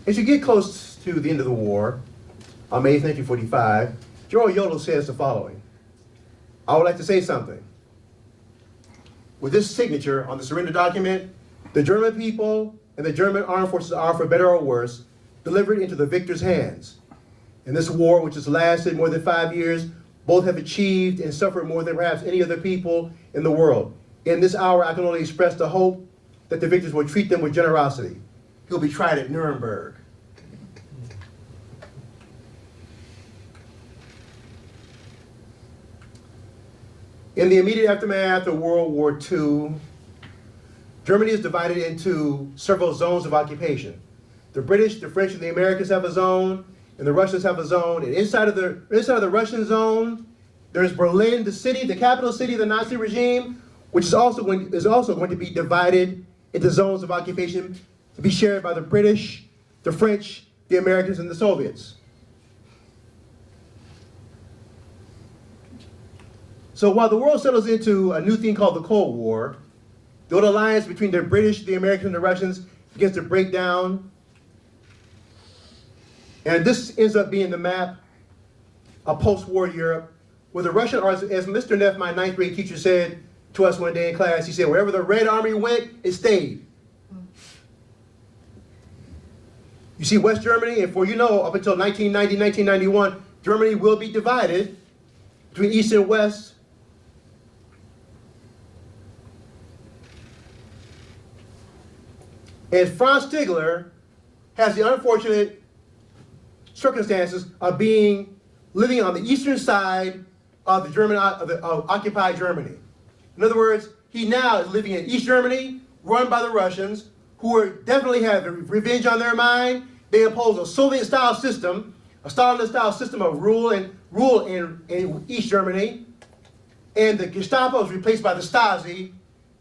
C: As you get close to the end of the war, on May 1945, General Jodl says the following: I would like to say something. With this signature on the surrender document, the German people and the German armed forces are, for better or worse, delivered into the victor's hands. In this war, which has lasted more than 5 years, both have achieved and suffered more than perhaps any other people in the world. In this hour, I can only express the hope that the victors will treat them with generosity. He'll be tried at Nuremberg. In the immediate aftermath of World War II, Germany is divided into several zones of occupation. The British, the French, and the Americans have a zone, and the Russians have a zone. And inside of the Russian zone, there's Berlin, the city, the capital city of the Nazi regime, which is also going to be divided into zones of occupation to be shared by the British, the French, the Americans, and the Soviets. So while the world settles into a new thing called the Cold War, the old alliance between the British, the Americans, and the Russians begins to break down. And this ends up being the map of post-war Europe, where the Russian, or as Mr. Neff, my 9th grade teacher, said to us one day in class, he said, wherever the Red Army went, it stayed. You see West Germany, and for up until 1990, 1991, Germany will be divided between East and West. And Franz Stigler has the unfortunate circumstances of living on the eastern side of occupied Germany. In other words, he now is living in East Germany, run by the Russians, who definitely have revenge on their mind. They impose a Soviet-style system, a Stalin-style system of rule in East Germany, and the Gestapo is replaced by the Stasi,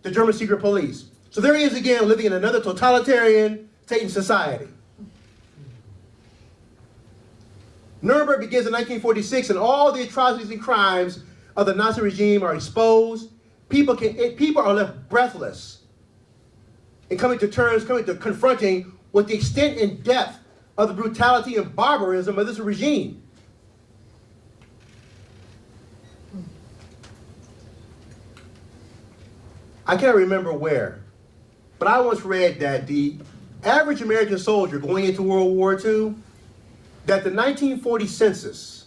C: the German secret police. So there he is again, living in another totalitarian Satan society. Nuremberg begins in 1946, and all the atrocities and crimes of the Nazi regime are exposed. People are left breathless and coming to confronting with the extent and depth of the brutality and barbarism of this regime. I can't remember where, but I once read that the average American soldier going into World War II, that the 1940 census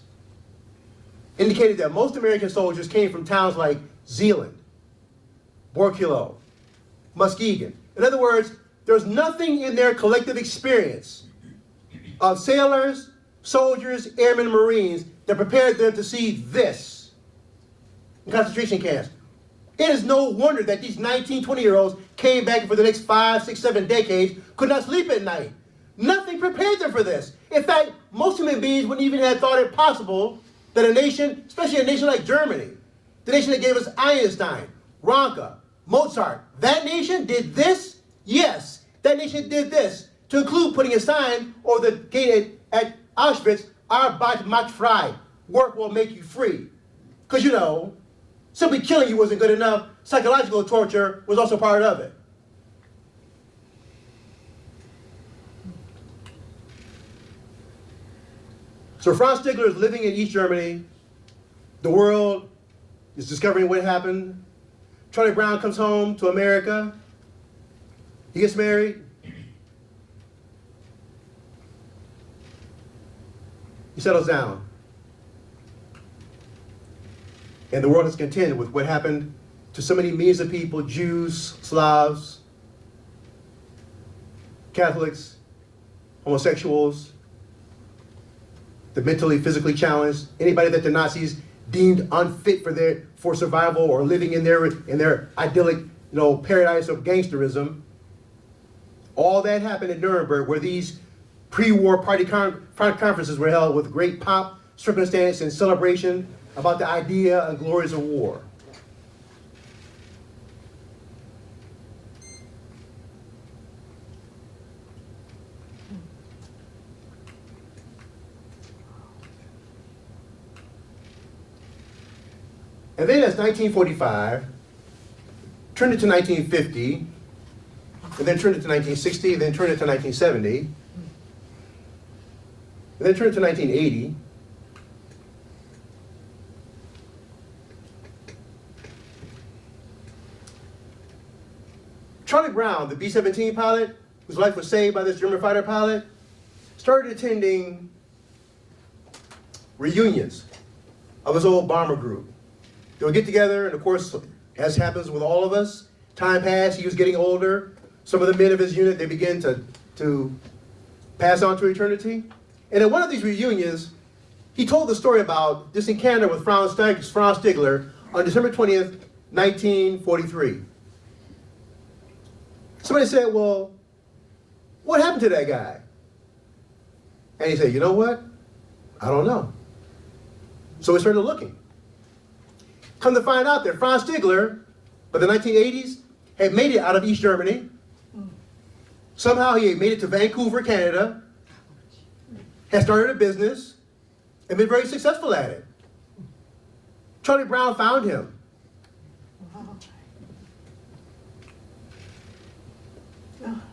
C: indicated that most American soldiers came from towns like Zeeland, Borculo, Muskegon. In other words, there's nothing in their collective experience of sailors, soldiers, airmen, Marines that prepared them to see this in concentration camps. It is no wonder that these 19, 20-year-olds came back and for the next 5, 6, 7 decades could not sleep at night, Nothing prepared them for this. In fact, most human beings wouldn't even have thought it possible that a nation, especially a nation like Germany, the nation that gave us Einstein, Ronca, Mozart, that nation did this? Yes, that nation did this, to include putting a sign over the gate at Auschwitz, Arbeit macht frei, work will make you free. Because, you know, simply killing you wasn't good enough. Psychological torture was also part of it. So Franz Stigler is living in East Germany. The world is discovering what happened. Charlie Brown comes home to America. He gets married. He settles down. And the world is content with what happened to so many millions of people, Jews, Slavs, Catholics, homosexuals, the mentally, physically challenged, anybody that the Nazis deemed unfit for survival or living in their idyllic, paradise of gangsterism. All that happened in Nuremberg, where these pre-war party conferences were held with great pomp, circumstance, and celebration about the idea and glories of war. And then as 1945, turned into 1950, and then turned into 1960, and then turned into 1970, and then turned into 1980. Charlie Brown, the B-17 pilot, whose life was saved by this German fighter pilot, started attending reunions of his old bomber group. They would get together, and of course, as happens with all of us, time passed, he was getting older. Some of the men of his unit, they began to pass on to eternity. And at one of these reunions, he told the story about this encounter with Franz Stigler on December 20th, 1943. Somebody said, well, what happened to that guy? And he said, you know what? I don't know. So we started looking. Come to find out that Franz Stigler, by the 1980s, had made it out of East Germany. Somehow he had made it to Vancouver, Canada, had started a business, and been very successful at it. Charlie Brown found him.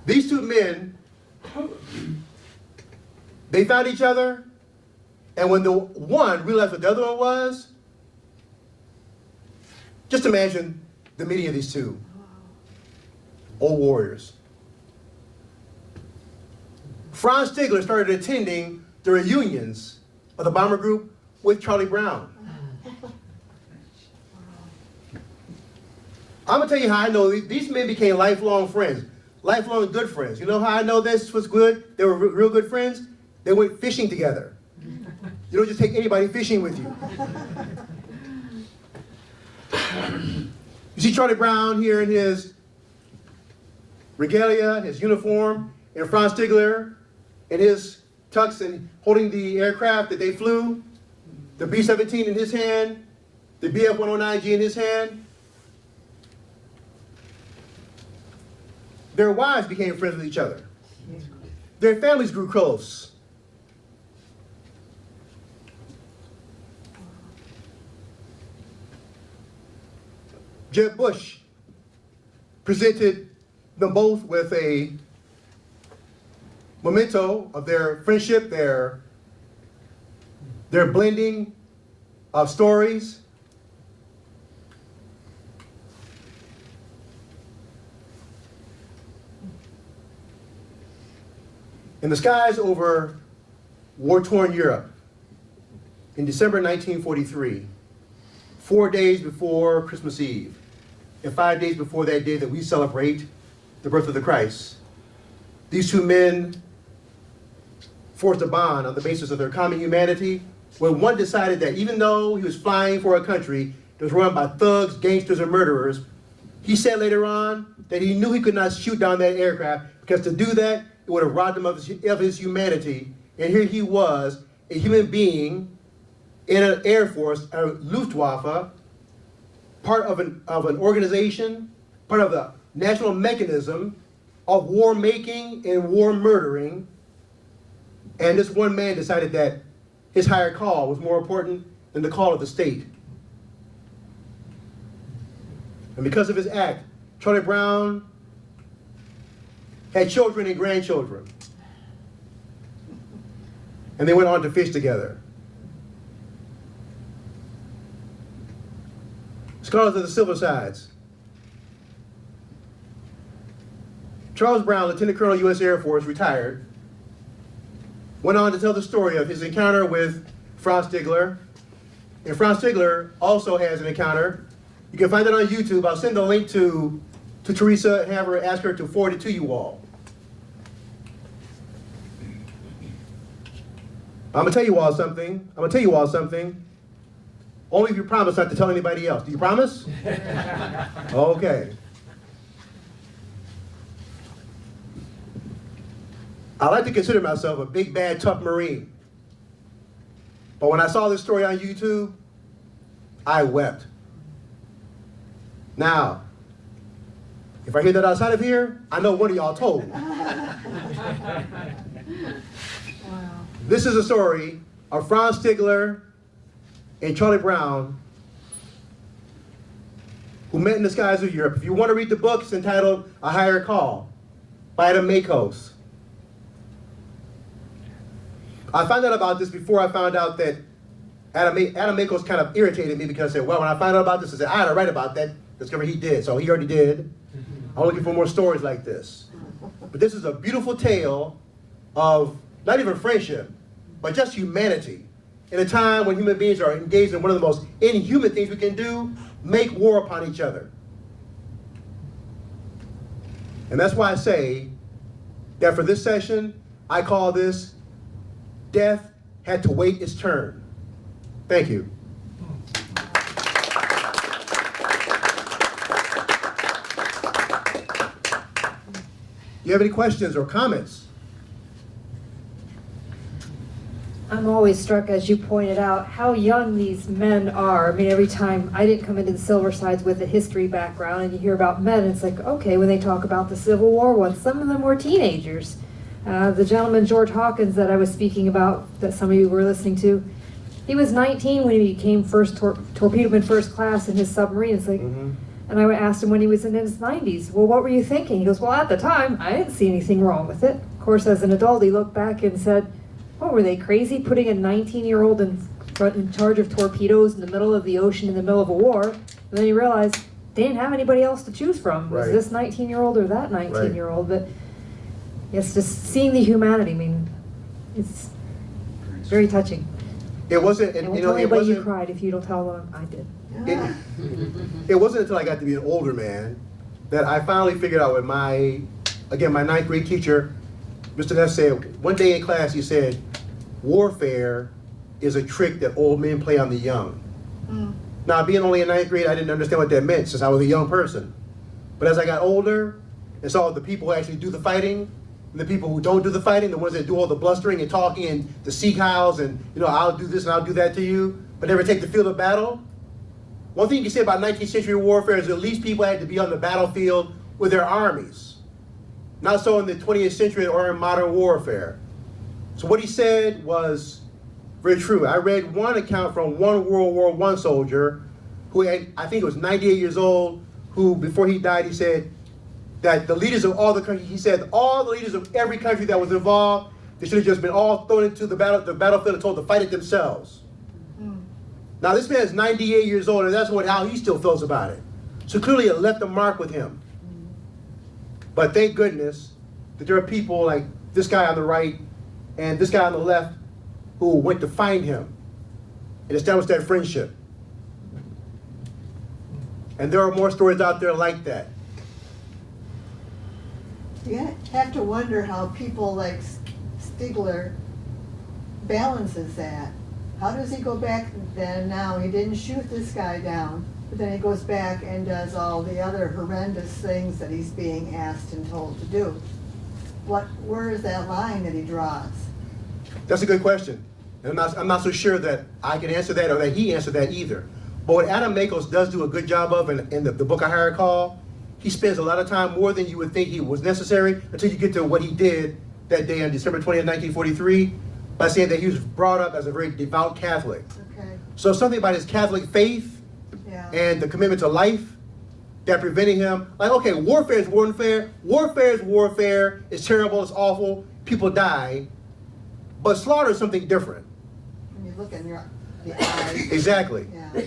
C: These two men, they found each other, and when the one realized what the other one was, just imagine the meeting of these two old warriors. Franz Stigler started attending the reunions of the bomber group with Charlie Brown. I'm gonna tell you how I know these men became lifelong friends, lifelong good friends. You know how I know this was good? They were real good friends? They went fishing together. You don't just take anybody fishing with you. You see Charlie Brown here in his regalia, his uniform, and Franz Stigler in his tux and holding the aircraft that they flew, the B-17 in his hand, the BF-109G in his hand. Their wives became friends with each other. Their families grew close. Jeb Bush presented them both with a memento of their friendship, their blending of stories. In the skies over war-torn Europe, in December 1943, 4 days before Christmas Eve, and 5 days before that day that we celebrate the birth of the Christ, these two men forged a bond on the basis of their common humanity, when one decided that even though he was flying for a country that was run by thugs, gangsters, and murderers, he said later on that he knew he could not shoot down that aircraft because to do that, it would have robbed him of his humanity. And here he was, a human being in an Air Force, a Luftwaffe, part of an organization, part of the national mechanism of war making and war murdering. And this one man decided that his higher call was more important than the call of the state. And because of his act, Charlie Brown had children and grandchildren. And they went on to fish together. Scholars of the Silversides. Charles Brown, Lieutenant Colonel, U.S. Air Force, retired, went on to tell the story of his encounter with Franz Stigler. And Franz Stigler also has an encounter. You can find it on YouTube. I'll send the link to Teresa and have her ask her to forward it to you all. I'm gonna tell you all something. Only if you promise not to tell anybody else. Do you promise? Okay. I like to consider myself a big, bad, tough Marine. But when I saw this story on YouTube, I wept. Now, if I hear that outside of here, I know one of y'all told me.
A: Wow.
C: This is a story of Franz Stigler and Charlie Brown, who met in the skies of Europe. If you want to read the book, it's entitled A Higher Call by Adam Makos. I found out about this before I found out that Adam Makos kind of irritated me because I said, well, when I found out about this, I said, I had to write about that. Discover he did, so he already did. I'm looking for more stories like this. But this is a beautiful tale of not even friendship, but just humanity. In a time when human beings are engaged in one of the most inhuman things we can do, make war upon each other. And that's why I say that for this session, I call this Death Had to Wait Its Turn. Thank you. Do you have any questions or comments?
A: I'm always struck, as you pointed out, how young these men are. I mean, every time I didn't come into the Silversides with a history background, and you hear about men, it's like, okay, when they talk about the Civil War ones, some of them were teenagers. The gentleman, George Hawkins, that I was speaking about, that some of you were listening to, he was 19 when he became first torpedoman first class in his submarine. It's like, and I asked him when he was in his 90s, well, what were you thinking? He goes, well, at the time, I didn't see anything wrong with it. Of course, as an adult, he looked back and said, what, were they crazy putting a 19-year-old in charge of torpedoes in the middle of the ocean in the middle of a war? And then he realized they didn't have anybody else to choose from.
C: Right.
A: Was this 19-year-old or that 19-year-old? But yes, just seeing the humanity, I mean, it's very touching.
C: It wasn't,
A: And
C: and,
A: we'll
C: you know,
A: tell
C: it
A: anybody you
C: wasn't.
A: cried if you don't tell them I did.
C: It wasn't until I got to be an older man that I finally figured out with my ninth grade teacher, Mr. Neff, said, one day in class he said, warfare is a trick that old men play on the young. Now, being only in ninth grade, I didn't understand what that meant since I was a young person. But as I got older and saw the people who actually do the fighting, and the people who don't do the fighting, the ones that do all the blustering and talking and the seek hows and, you know, I'll do this and I'll do that to you, but never take the field of battle. One thing you can say about 19th century warfare is at least people had to be on the battlefield with their armies. Not so in the 20th century or in modern warfare. So what he said was very true. I read one account from one World War I soldier who had, I think it was 98 years old, who before he died, he said that the leaders of all the countries, he said all the leaders of every country that was involved, they should have just been all thrown into the battlefield and told to fight it themselves. Now this man is 98 years old, and that's how he still feels about it. So clearly it left a mark with him. But thank goodness that there are people like this guy on the right and this guy on the left who went to find him and establish that friendship. And there are more stories out there like that.
E: You have to wonder how people like Stigler balances that. How does he go back then now? He didn't shoot this guy down, but then he goes back and does all the other horrendous things that he's being asked and told to do. where is that line that he draws?
C: That's a good question. And I'm not so sure that I can answer that or that he answered that either. But what Adam Makos does do a good job of in the book I Higher Call, he spends a lot of time more than you would think he was necessary until you get to what he did that day on December 20th, 1943, by saying that he was brought up as a very devout Catholic.
E: Okay,
C: So something about his Catholic faith
E: yeah.
C: and the commitment to life that prevented him, like, okay, warfare is warfare, warfare is warfare, it's terrible, it's awful, people die, but slaughter is something different.
E: When you look in the eyes.
C: Exactly.
E: Yeah,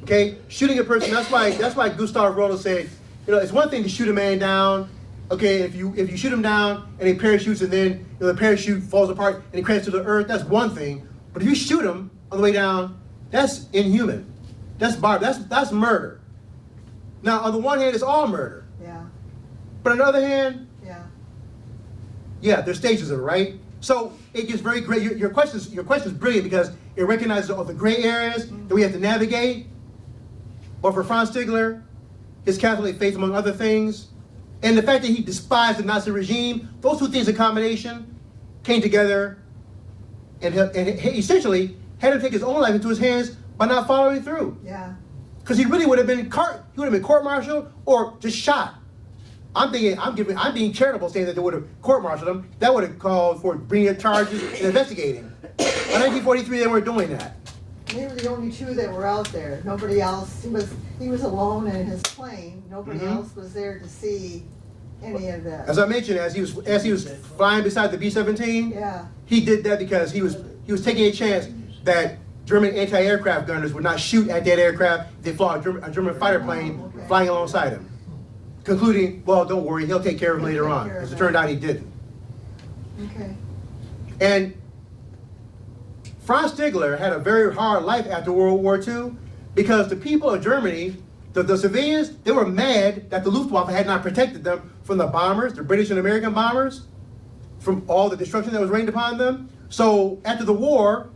C: Okay, shooting a person. That's why Gustav Roller said, you know, it's one thing to shoot a man down. Okay, if you shoot him down and he parachutes and then the parachute falls apart and he crashes to the earth, that's one thing. But if you shoot him on the way down, that's inhuman. That's that's murder. Now, on the one hand, it's all murder,
E: yeah,
C: but on the other hand,
E: yeah.
C: yeah, there's stages of it, right? So it gets very great. Your question is brilliant because it recognizes all the gray areas that we have to navigate. But for Franz Stigler, his Catholic faith, among other things, and the fact that he despised the Nazi regime, those two things in combination came together and essentially had him take his own life into his hands by not following through.
E: Yeah,
C: Because he really would have been court-martialed or just shot. I'm being charitable saying that they would have court-martialed him. That would have called for bringing charges and investigating. By 1943, they weren't doing that.
E: they were the only two that were out there. Nobody else, he was alone in his plane. Nobody else was there to see any of this.
C: As I mentioned, as he was flying beside the B-17,
E: Yeah,
C: he did that because he was taking a chance that German anti-aircraft gunners would not shoot at that aircraft if they fly a German fighter plane
E: Okay.
C: flying alongside him. Concluding, well, don't worry, he'll take care of him later
E: Take
C: on.
E: care of
C: As it
E: it.
C: turned out, he didn't.
E: okay,
C: And Franz Stigler had a very hard life after World War II because the people of Germany, the civilians, they were mad that the Luftwaffe had not protected them from the bombers, the British and American bombers, from all the destruction that was rained upon them. So after the war,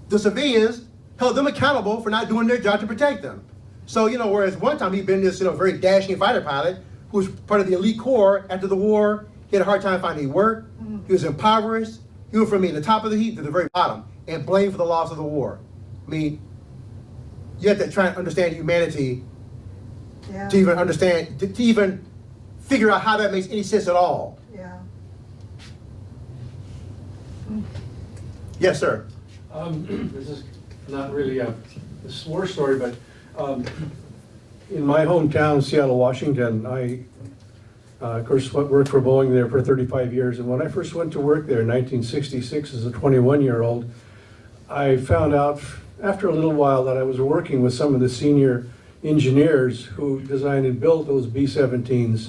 C: the civilians held them accountable for not doing their job to protect them. So, whereas one time he'd been this, very dashing fighter pilot who was part of the elite corps, after the war, he had a hard time finding work. He was impoverished. He went from being the top of the heap to the very bottom and blamed for the loss of the war. I mean, you have to try and understand humanity
E: yeah,
C: to even understand, to even figure out how that makes any sense at all.
E: yeah.
C: Yes, sir.
D: This is not really a war story, but in my hometown, Seattle, Washington, I, of course, worked for Boeing there for 35 years. And when I first went to work there in 1966 as a 21-year-old, I found out after a little while that I was working with some of the senior engineers who designed and built those B-17s.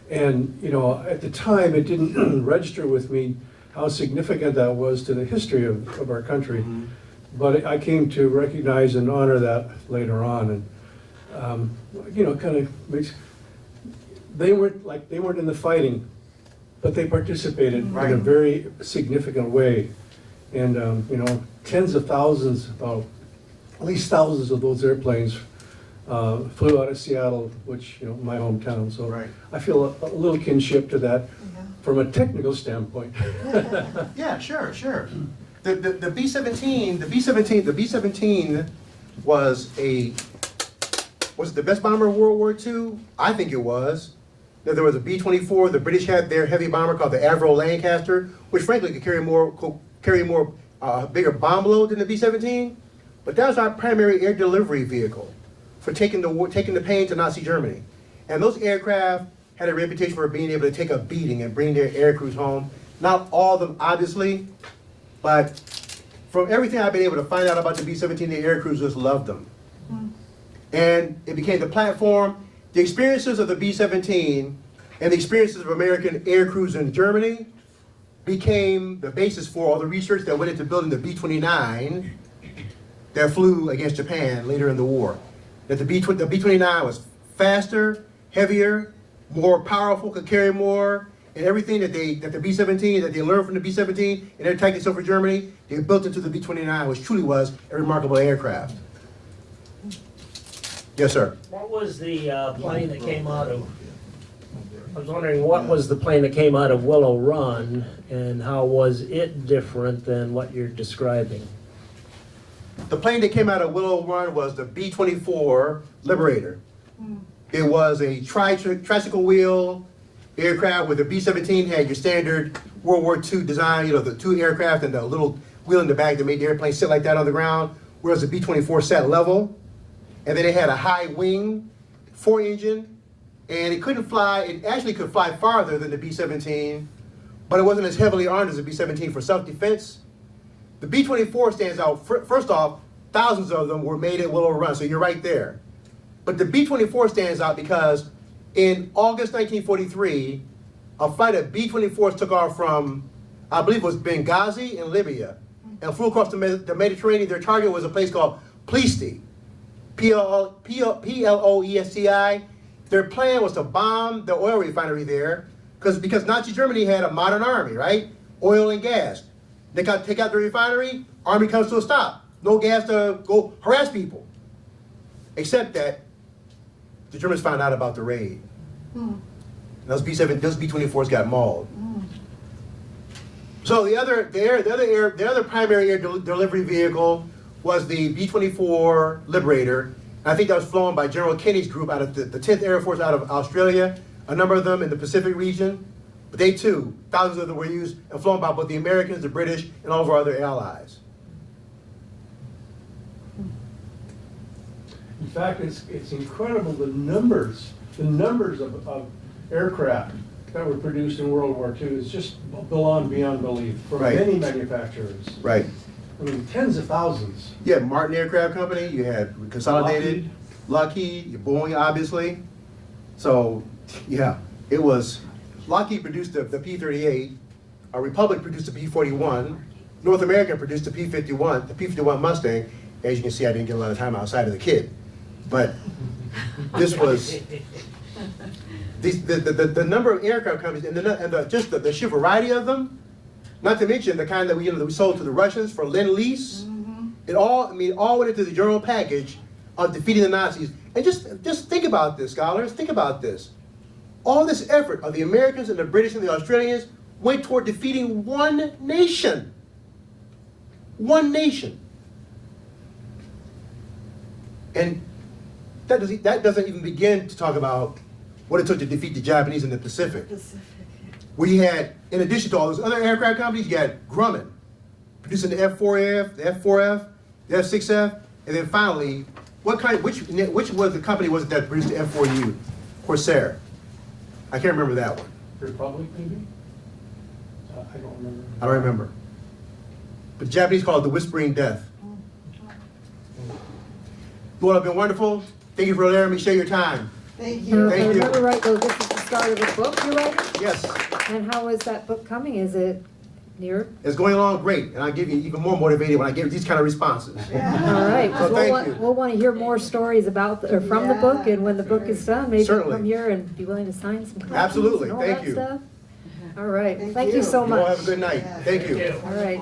D: And, at the time, it didn't register with me how significant that was to the history of our country. But I came to recognize and honor that later on. And, kind of makes, they weren't in the fighting, but they participated in a very significant way. And, tens of thousands, at least thousands of those airplanes flew out of Seattle, which, my hometown. So
C: Right.
D: I feel a little kinship to that
E: Yeah.
D: from a technical standpoint.
C: Yeah, sure. The B-17 was it the best bomber of World War II? I think it was. There was a B-24. The British had their heavy bomber called the Avro Lancaster, which frankly could carry more bigger bomb load than the B-17. But that was our primary air delivery vehicle for taking the pain to Nazi Germany. And those aircraft had a reputation for being able to take a beating and bring their air crews home. Not all of them, obviously, but from everything I've been able to find out about the B-17, the air crews just loved them. And it became the platform. The experiences of the B-17 and the experiences of American air crews in Germany became the basis for all the research that went into building the B-29 that flew against Japan later in the war. That the B-29 was faster, heavier, more powerful, could carry more, and everything that the B-17, that they learned from the B-17 and their tactics over Germany, they built into the B-29, which truly was a remarkable aircraft. Yes, sir.
F: What was the plane that came out of I was wondering, what was the plane that came out of Willow Run, and how was it different than what you're describing?
C: The plane that came out of Willow Run was the B-24 Liberator. It was a tricycle wheel aircraft where the B-17 had your standard World War II design, you know, the two aircraft and the little wheel in the back that made the airplane sit like that on the ground, whereas the B-24 sat level. And then it had a high wing, 4-engine, and it couldn't fly, it actually could fly farther than the B-17, but it wasn't as heavily armed as the B-17 for self-defense. The B-24 stands out, first off, thousands of them were made at Willow Run, so you're right there. But the B-24 stands out because in August 1943, a flight of B-24s took off from, I believe it was Benghazi in Libya, and flew across the Mediterranean. Their target was a place called Ploesti, P-L-O-E-S-T-I. Their plan was to bomb the oil refinery there, because Nazi Germany had a modern army, right? Oil and gas. They got take out the refinery, army comes to a stop. No gas to go harass people. Except that the Germans found out about the raid. Those B-24s got mauled. So the other primary air delivery vehicle was the B-24 Liberator. I think that was flown by General Kenny's group out of the 10th Air Force out of Australia, a number of them in the Pacific region. But they too, thousands of them were used and flown by both the Americans, the British, and all of our other allies.
D: In fact, it's incredible the numbers of aircraft that were produced in World War II is just beyond belief for
C: Right.
D: many manufacturers.
C: Right.
D: I mean, tens of thousands.
C: You had Martin Aircraft Company, you had Consolidated, Lockheed, Boeing, obviously. So, yeah, it was, Lockheed produced the P-38, Republic produced the P-41, North American produced the P-51, the P-51 Mustang. As you can see, I didn't get a lot of time outside of the kid. But this was, the number of aircraft companies and just the sheer variety of them, not to mention the kind that we sold to the Russians for Lend-Lease. It all went into the general package of defeating the Nazis. And just think about this, scholars. Think about this. All this effort of the Americans and the British and the Australians went toward defeating one nation. One nation. And that doesn't even begin to talk about what it took to defeat the Japanese in the Pacific. Where you had, in addition to all those other aircraft companies, you had Grumman producing the F-4F, the F-4F, the F-6F, and then finally, which was the company was it that produced the F-4U? Corsair. I can't remember that one.
D: Republic, maybe? I don't remember.
C: I don't remember. But the Japanese called it the Whispering Death. You all have been wonderful. Thank you for letting me share your time.
E: Thank
A: If
E: you.
A: I
C: Thank you.
A: remember right, though, this is the start of a book you're writing?
C: Yes,
A: And how is that book coming? Is it near?
C: it's going along great, and I'll give you even more motivated when I give these kind of responses.
A: All right, 'cause
C: So thank you.
A: we'll want to hear more stories about, or from the book, and when the book is done, maybe
C: Certainly.
A: come here and be willing to sign some copies
C: Absolutely.
A: and all
C: Thank
A: that
C: you.
A: stuff. All right,
E: Thank
A: thank you
E: you.
A: so
C: You all have
A: much.
C: a good night. Thank you.
A: All right.